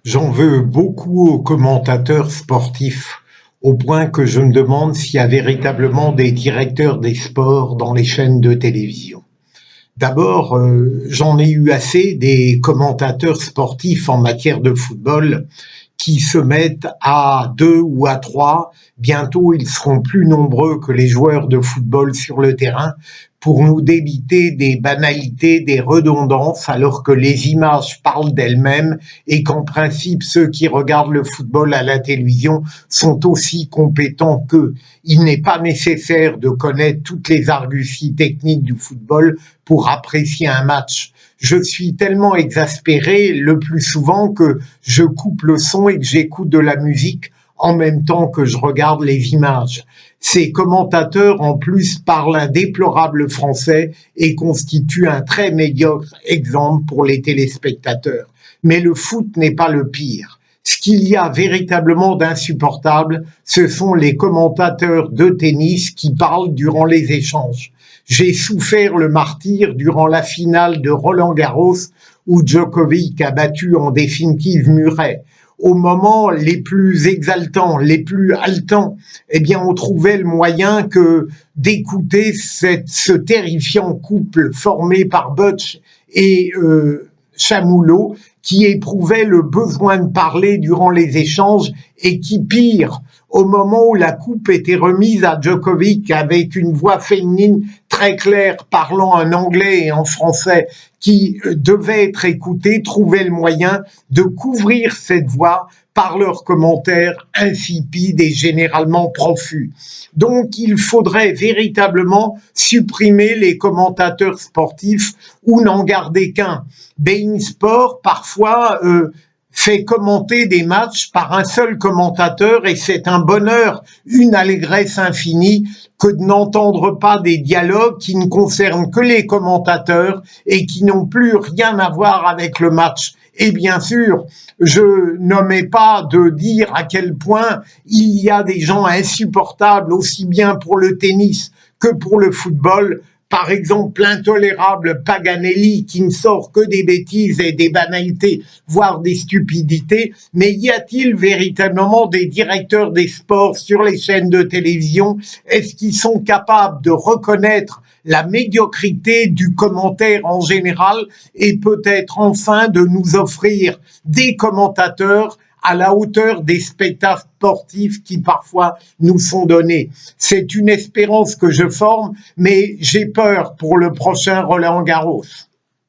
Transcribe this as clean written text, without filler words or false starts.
J'en veux beaucoup aux commentateurs sportifs, au point que je me demande s'il y a véritablement des directeurs des sports dans les chaînes de télévision. D'abord, j'en ai eu assez des commentateurs sportifs en matière de football qui se mettent à deux ou à trois. Bientôt, ils seront plus nombreux que les joueurs de football sur le terrain pour nous débiter des banalités, des redondances, alors que les images parlent d'elles-mêmes et qu'en principe, ceux qui regardent le football à la télévision sont aussi compétents qu'eux. Il n'est pas nécessaire de connaître toutes les arguties techniques du football pour apprécier un match. Je suis tellement exaspéré le plus souvent que je coupe le son et que j'écoute de la musique en même temps que je regarde les images. Ces commentateurs en plus parlent un déplorable français et constituent un très médiocre exemple pour les téléspectateurs. Mais le foot n'est pas le pire. Ce qu'il y a véritablement d'insupportable, ce sont les commentateurs de tennis qui parlent durant les échanges. J'ai souffert le martyre durant la finale de Roland-Garros où Djokovic a battu en définitive Murray. Au moment les plus exaltants, les plus haletants, eh bien, on trouvait le moyen que d'écouter ce terrifiant couple formé par Butch et Chamoulot, qui éprouvait le besoin de parler durant les échanges et qui, pire, au moment où la coupe était remise à Djokovic avec une voix féminine très claire parlant en anglais et en français qui devait être écoutée, trouvaient le moyen de couvrir cette voix par leurs commentaires insipides et généralement profus. Donc il faudrait véritablement supprimer les commentateurs sportifs ou n'en garder qu'un. beIN Sport parfois fait commenter des matchs par un seul commentateur et c'est un bonheur, une allégresse infinie que de n'entendre pas des dialogues qui ne concernent que les commentateurs et qui n'ont plus rien à voir avec le match. Et bien sûr, je n'omets pas de dire à quel point il y a des gens insupportables aussi bien pour le tennis que pour le football. Par exemple, l'intolérable Paganelli qui ne sort que des bêtises et des banalités, voire des stupidités. Mais y a-t-il véritablement des directeurs des sports sur les chaînes de télévision? Est-ce qu'ils sont capables de reconnaître la médiocrité du commentaire en général et peut-être enfin de nous offrir des commentateurs à la hauteur des spectacles sportifs qui parfois nous sont donnés. C'est une espérance que je forme, mais j'ai peur pour le prochain Roland-Garros.